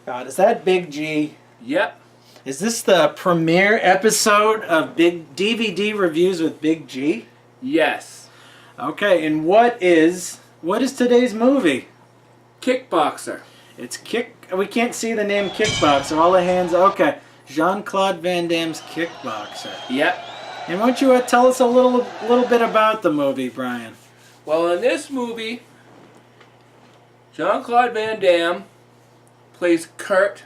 God, is that Big G? Yep. Is this the premiere episode of Big DVD Reviews with Big G? Yes. Okay, and what is today's movie? Kickboxer. It's we can't see the name Kickboxer. All the hands. Okay, Jean-Claude Van Damme's Kickboxer. Yep. And why don't you tell us a little bit about the movie, Brian? Well, in this movie, Jean-Claude Van Damme plays Kurt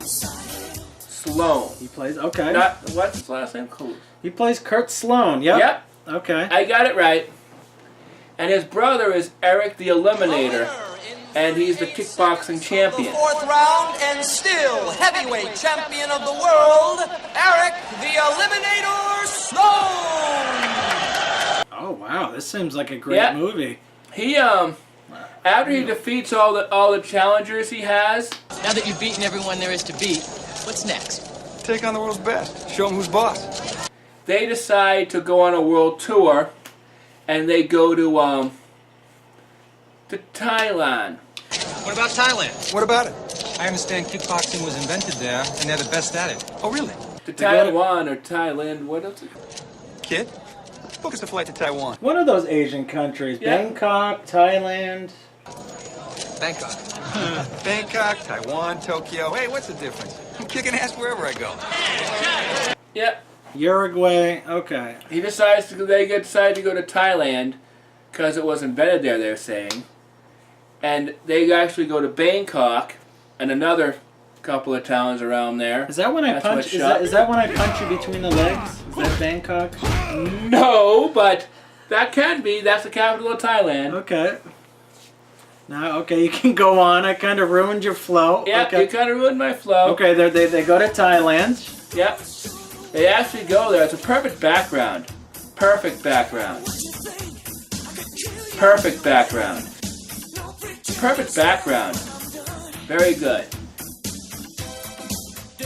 Sloan. He plays okay. What's his last name? Cool. He plays Kurt Sloan. Yep. Yep. Okay. I got it right. And his brother is Eric the Eliminator, and he's the kickboxing champion. Fourth round and still heavyweight champion of the world, Eric the Eliminator Sloan. Oh wow, this seems like a great movie. He after he defeats all the challengers he has. Now that you've beaten everyone there is to beat, what's next? Take on the world's best. Show them who's boss. They decide to go on a world tour, and they go to Thailand. What about Thailand? What about it? I understand kickboxing was invented there, and they're the best at it. Oh, really? To Taiwan or Thailand, what else? Kid, book us a flight to Taiwan. One of those Asian countries. Yeah. Bangkok, Thailand. Bangkok. Bangkok, Taiwan, Tokyo. Hey, what's the difference? I'm kicking ass wherever I go. Yep. Uruguay. Okay. They decide to go to Thailand because it was invented there, they're saying. And they actually go to Bangkok and another couple of towns around there. Is that when I punch? Is that when I punch you between the legs? Is that Bangkok? No, but that can be. That's the capital of Thailand. Okay. Now, okay, you can go on. I kind of ruined your flow. Yeah, okay. You kind of ruined my flow. Okay, they go to Thailand. Yep. They actually go there. It's a perfect background. Perfect background. Perfect background. Perfect background. Very good.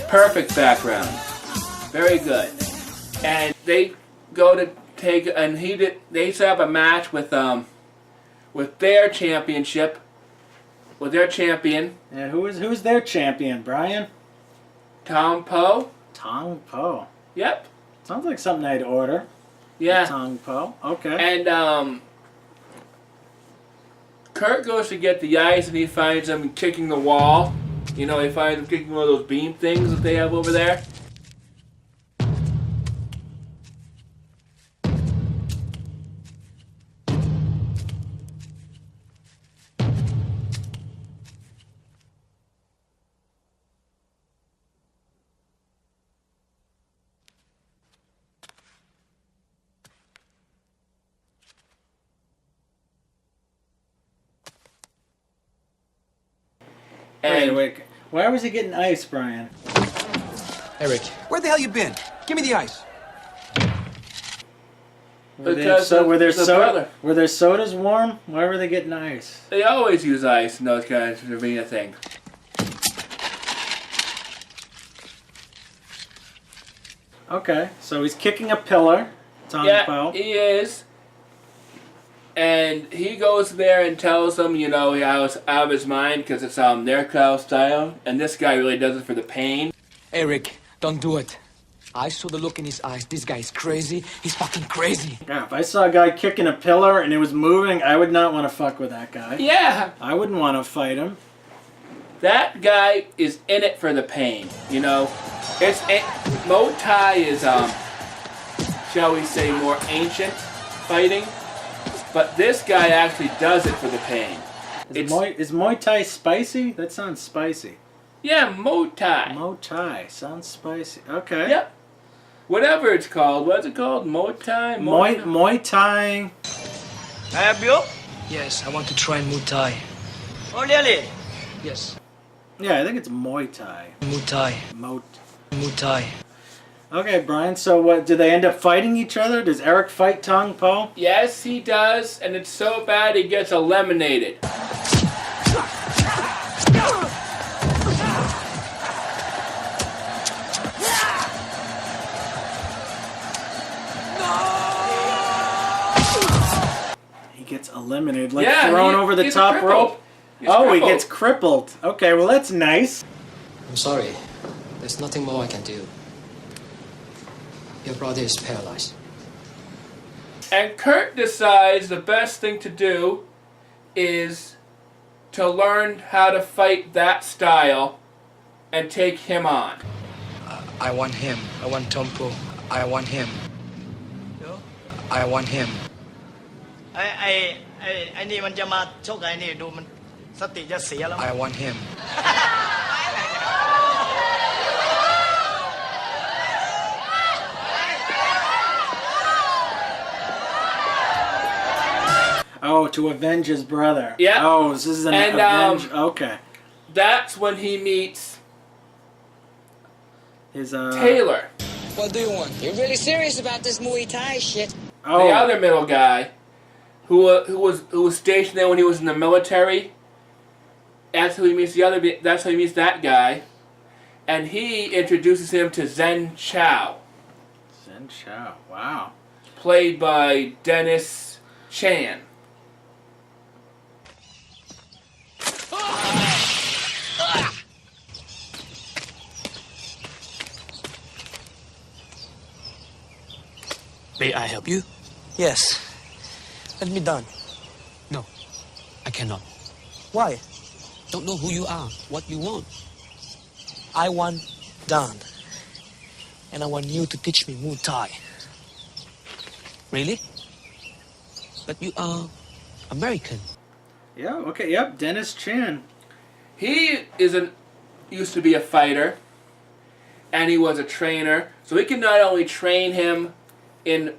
Perfect background. Very good. And they go to take, and they set up a match with their championship, with their champion. Yeah, who's their champion, Brian? Tom Poe. Tong Po. Yep. Sounds like something I'd order. Yeah. Tong Po. Okay. And Kurt goes to get the ice, and he finds them kicking the wall. You know, he finds them kicking one of those beam things that they have over there. Wait. Why was he getting ice, Brian? Eric. Where the hell you been? Give me the ice. Were their sodas warm? Why were they getting ice? They always use ice in those kinds of arena things. Okay, so he's kicking a pillar. Tong Po. He is. And he goes there and tells them, you know, how it's out of his mind because it's their style. And this guy really does it for the pain. Eric, don't do it. I saw the look in his eyes. This guy is crazy. He's fucking crazy. Yeah, if I saw a guy kicking a pillar and it was moving, I would not want to fuck with that guy. Yeah. I wouldn't want to fight him. That guy is in it for the pain, you know. Muay Thai is, shall we say, more ancient fighting. But this guy actually does it for the pain. Is Muay Thai spicy? That sounds spicy. Yeah, Muay Thai. Muay Thai sounds spicy. Okay. Yep. Whatever it's called. What's it called? Muay Thai? Muay Thai. Bill? Yes, I want to try Muay Thai. Oh, really? Yes. Yeah, I think it's Muay Thai. Muay Thai. Muay Thai. Okay, Brian, so what, do they end up fighting each other? Does Eric fight Tong Po? Yes, he does, and it's so bad he gets eliminated. He gets eliminated, like Yeah, thrown over the he's top crippled. rope? He's Oh, he crippled. gets crippled. Okay, well that's nice. I'm sorry. There's nothing more I can do. Your brother is paralyzed. And Kurt decides the best thing to do is to learn how to fight that style and take him on. I want him. I want Tompo. I want him. I want him. ไอ้นี่มันจะมาชกไอ้นี่ดูมันสติจะเสียแล้ว I want him. Oh, to avenge his brother. Yeah. Oh, this is an And, avenge. Okay. That's when he meets His Taylor, What do you want? You're really serious about this Muay Thai shit? Oh, the other middle guy, who was stationed there when he was in the military. That's how he meets the other. That's how he meets that guy, and he introduces him to Zen Chow, Zen Chow. Wow. played by Dennis Chan. May I help you? Yes let me done No, I cannot. why Don't know who you are, what you want. I want done and I want you to teach me Muay Thai Really? But you are American. Yeah. Okay. Yep. Dennis Chan. He used to be a fighter, and he was a trainer. So he can not only train him in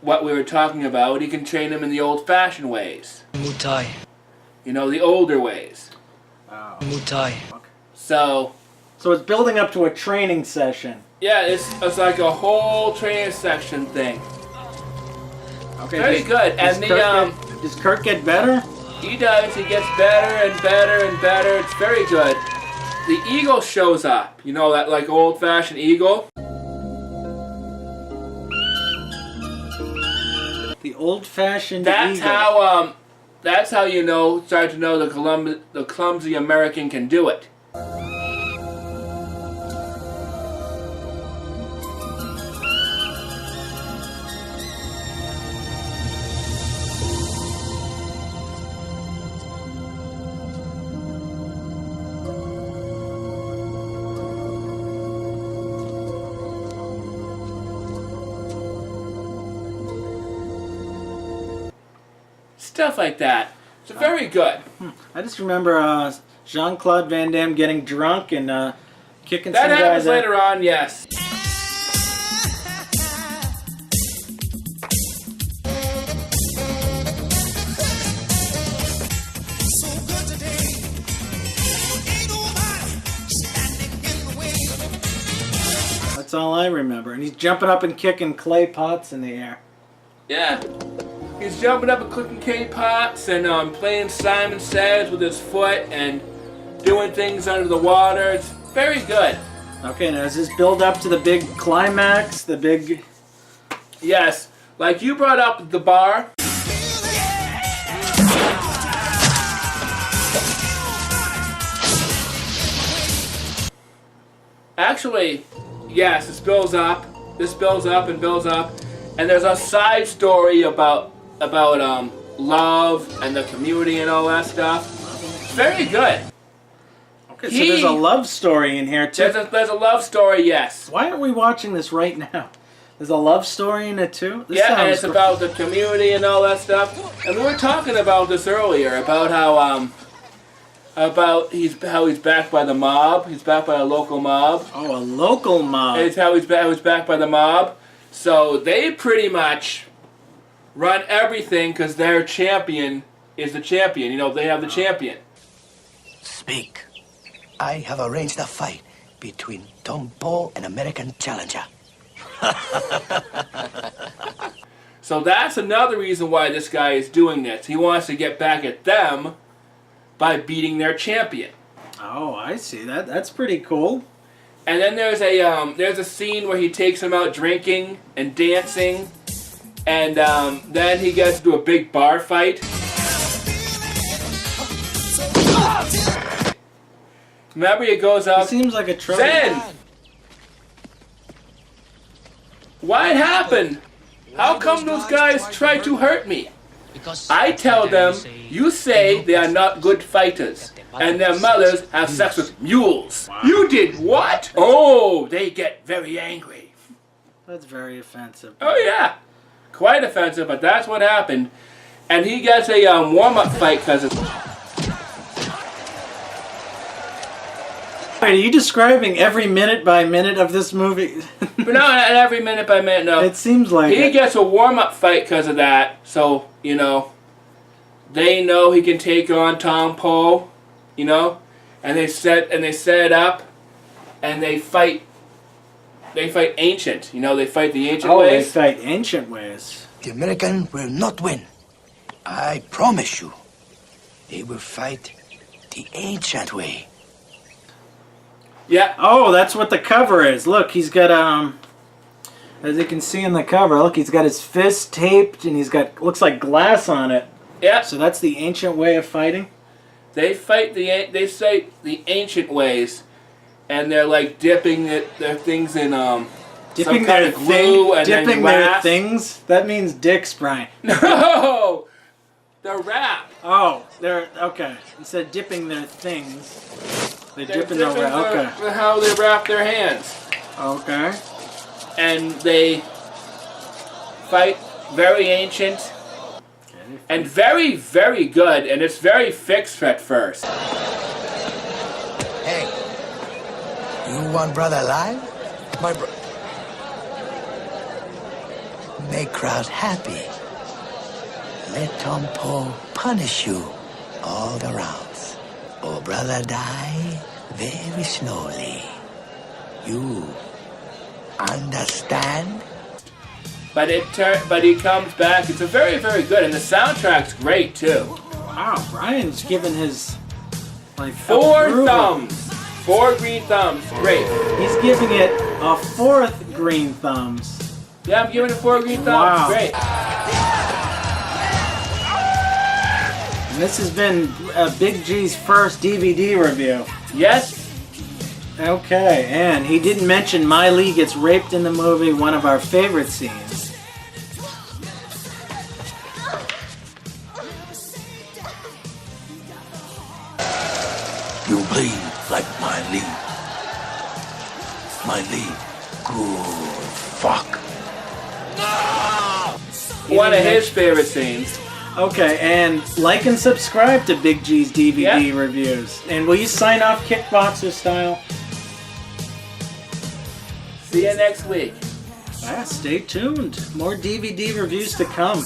what we were talking about, he can train him in the old-fashioned ways. Muay Thai You know, the older ways. Wow. Muay Thai So, So it's building up to a training session. yeah, it's like a whole training section thing. Okay. Very good. Does And does Kurt get better? he does. He gets better and better and better. It's very good. The eagle shows up. You know, that like old-fashioned eagle? The old-fashioned That's eagle. that's how you start to know the clumsy American can do it. Stuff like that. It's very good. I just remember Jean-Claude Van Damme getting drunk and kicking That some guys happens out. later on, yes. That's all I remember. And he's jumping up and kicking clay pots in the air. Yeah. He's jumping up and cooking K-pops and playing Simon Says with his foot and doing things under the water. It's very good. Okay, now does this build up to the big climax? The big... Yes. Like you brought up the bar. Actually, yes, this builds up. This builds up and builds up. And there's a side story about love and the community and all that stuff. It's very good. Okay, so there's a love story in here, too. There's a love story, yes. Why aren't we watching this right now? There's a love story in it, too? This Yeah, and sounds it's about the community and all that stuff. And we were talking about this earlier, about how he's backed by the mob. He's backed by a local mob. Oh, a local mob. It's how he's backed by the mob. So they pretty much run everything because their champion is the champion. You know, they have the champion. Speak. I have arranged a fight between Tom Po and American Challenger. So that's another reason why this guy is doing this. He wants to get back at them by beating their champion. Oh, I see. That's pretty cool. And then there's a scene where he takes him out drinking and dancing, and then he gets into a big bar fight. Remember, he goes up. He seems like a trouble. Zen! What happened? How come those guys try to hurt me? I tell them, you say they are not good fighters, and their mothers have sex with mules. Wow. You did what? Oh, they get very angry. That's very offensive. Oh yeah, quite offensive, but that's what happened. And he gets a warm-up fight because of... Wait, are you describing every minute by minute of this movie? But no, not every minute by minute, no. It seems like he gets a warm-up fight because of that, so, you know, they know he can take on Tom Poe, you know, and they set it up, and they fight ancient, you know, they fight the ancient ways. Oh, they fight ancient ways. The American will not win. I promise you. They will fight the ancient way. Yeah. Oh, that's what the cover is. Look, he's got as you can see in the cover, look, he's got his fist taped and he's got looks like glass on it. Yeah. So that's the ancient way of fighting. They fight the ancient ways, and they're like dipping their things in Dipping some kind of glue and dipping then their glass. things. That means dicks, Brian. No, the wrap. Oh, they're okay. Instead of dipping their things, they're dipping their okay. How they wrap their hands. Okay. And they fight very ancient and very, very good, and it's very fixed at first. Hey, you want brother alive? My bro... Make crowd happy. Let Tom Poe punish you all the rounds. Or brother die very slowly. You understand? But he comes back. It's a very, very good, and the soundtrack's great too. Wow, Brian's given his like 4 approval. thumbs, 4 green thumbs. Great. He's giving it a 4th green thumbs. Yeah, I'm giving it 4 green thumbs. Wow. Great. And this has been Big G's first DVD review. Yes. Okay, and he didn't mention Miley gets raped in the movie, one of our favorite scenes. You bleed like Miley. Miley, good fuck. One of his favorite scenes. Okay, and like and subscribe to Big G's DVD reviews. And will you sign off Kickboxer style? See you next week. Stay tuned. More DVD reviews to come.